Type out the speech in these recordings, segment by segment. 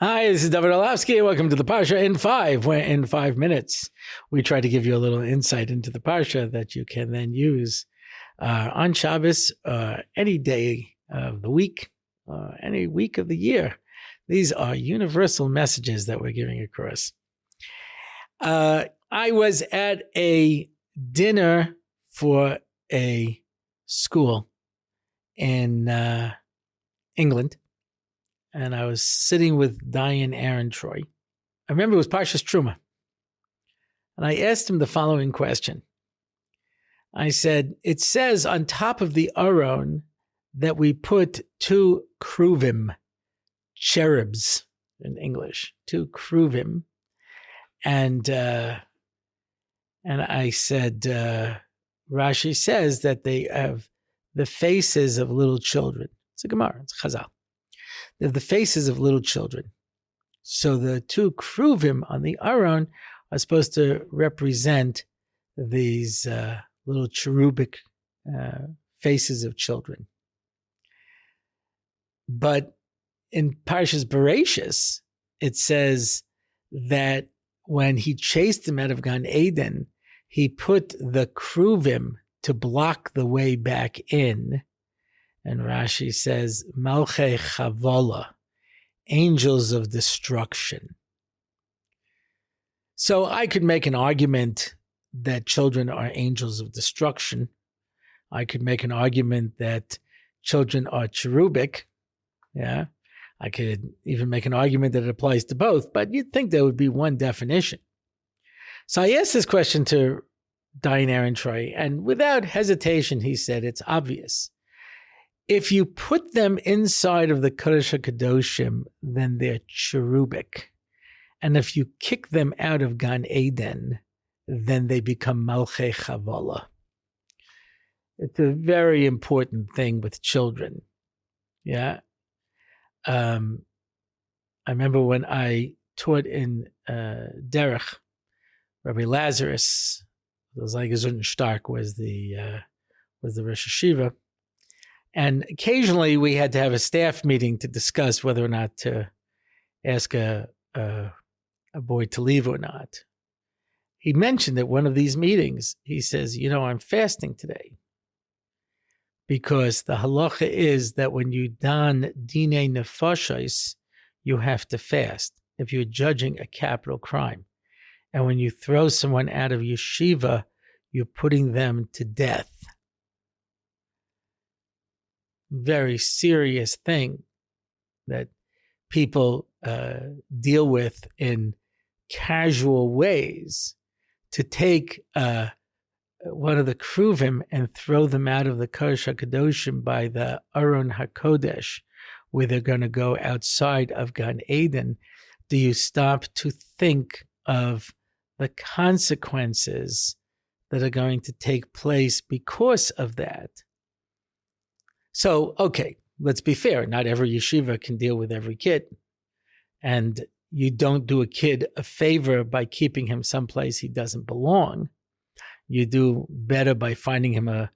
Hi, this is David Orlofsky. Welcome to the Parsha in 5, where in 5 minutes we try to give you a little insight into the Parsha that you can then use on Shabbos, any day of the week, any week of the year. These are universal messages that we're giving across. I was at a dinner for a school in England, and I was sitting with Diane Aaron Troy. I remember it was Parshas Terumah. And I asked him the following question. I said, it says on top of the Aron that we put 2 kruvim, cherubs in English, 2 kruvim. And I said, Rashi says that they have the faces of little children. It's a Gemara, it's Chazal. They're the faces of little children. So the 2 kruvim on the Aron are supposed to represent these little cherubic faces of children. But in Parshas Bereshis, it says that when he chased them out of Gan Eden, he put the kruvim to block the way back in. And Rashi says, Malchei Chavola, angels of destruction. So I could make an argument that children are angels of destruction. I could make an argument that children are cherubic. Yeah. I could even make an argument that it applies to both, but you'd think there would be one definition. So I asked this question to Diane Aaron Troy, and without hesitation, he said, it's obvious. If you put them inside of the Kodesh HaKadoshim, then they're cherubic. And if you kick them out of Gan Eden, then they become Malchei Chavola. It's a very important thing with children. Yeah. I remember when I taught in Derech, Rabbi Lazarus, Stark was the Rosh Hashiva. And occasionally we had to have a staff meeting to discuss whether or not to ask a boy to leave or not. He mentioned at one of these meetings, he says, I'm fasting today because the halacha is that when you don dinei nefashos, you have to fast if you're judging a capital crime. And when you throw someone out of yeshiva, you're putting them to death. Very serious thing that people deal with in casual ways. To take one of the kruvim and throw them out of the Kodesh HaKadoshim by the Aron HaKodesh, where they're going to go outside of Gan Eden, do you stop to think of the consequences that are going to take place because of that? So, okay, let's be fair. Not every yeshiva can deal with every kid. And you don't do a kid a favor by keeping him someplace he doesn't belong. You do better by finding him a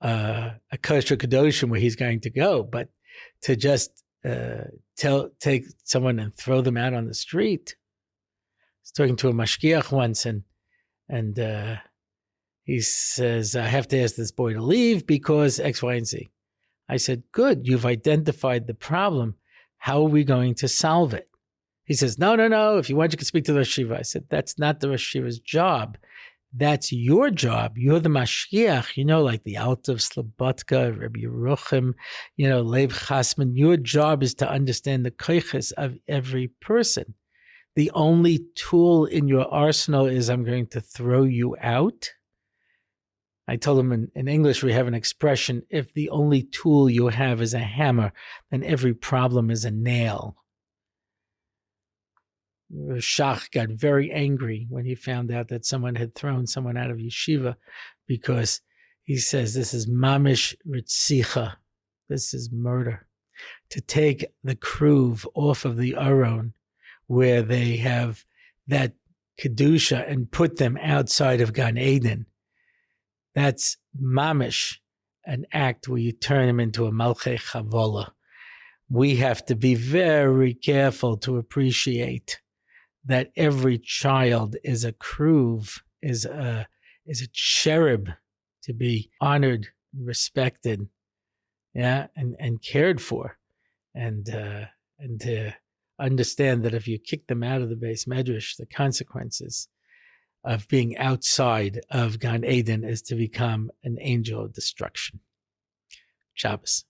Kodesh HaKadoshim where he's going to go. But to just take someone and throw them out on the street. I was talking to a mashgiach once, and he says, I have to ask this boy to leave because X, Y, and Z. I said, good, you've identified the problem. How are we going to solve it? He says, no. If you want, you can speak to the Rosh Hashiva. I said, that's not the Rosh Hashiva's job. That's your job. You're the Mashgiach, like the Alta of Slobodka, Rabbi Yeruchim, Lev Chasman. Your job is to understand the koiches of every person. The only tool in your arsenal is I'm going to throw you out. I told him in English, we have an expression, if the only tool you have is a hammer, then every problem is a nail. Shach got very angry when he found out that someone had thrown someone out of yeshiva because he says this is mamish ritzicha. This is murder. To take the kruv off of the Aron where they have that kedusha and put them outside of Gan Eden. That's mamish, an act where you turn him into a malchei chavola. we have to be very careful to appreciate that every child is a kruv, is a cherub to be honored, respected, and cared for, and to understand that if you kick them out of the base medrash, the consequences of being outside of Gan Eden is to become an angel of destruction. Shabbos.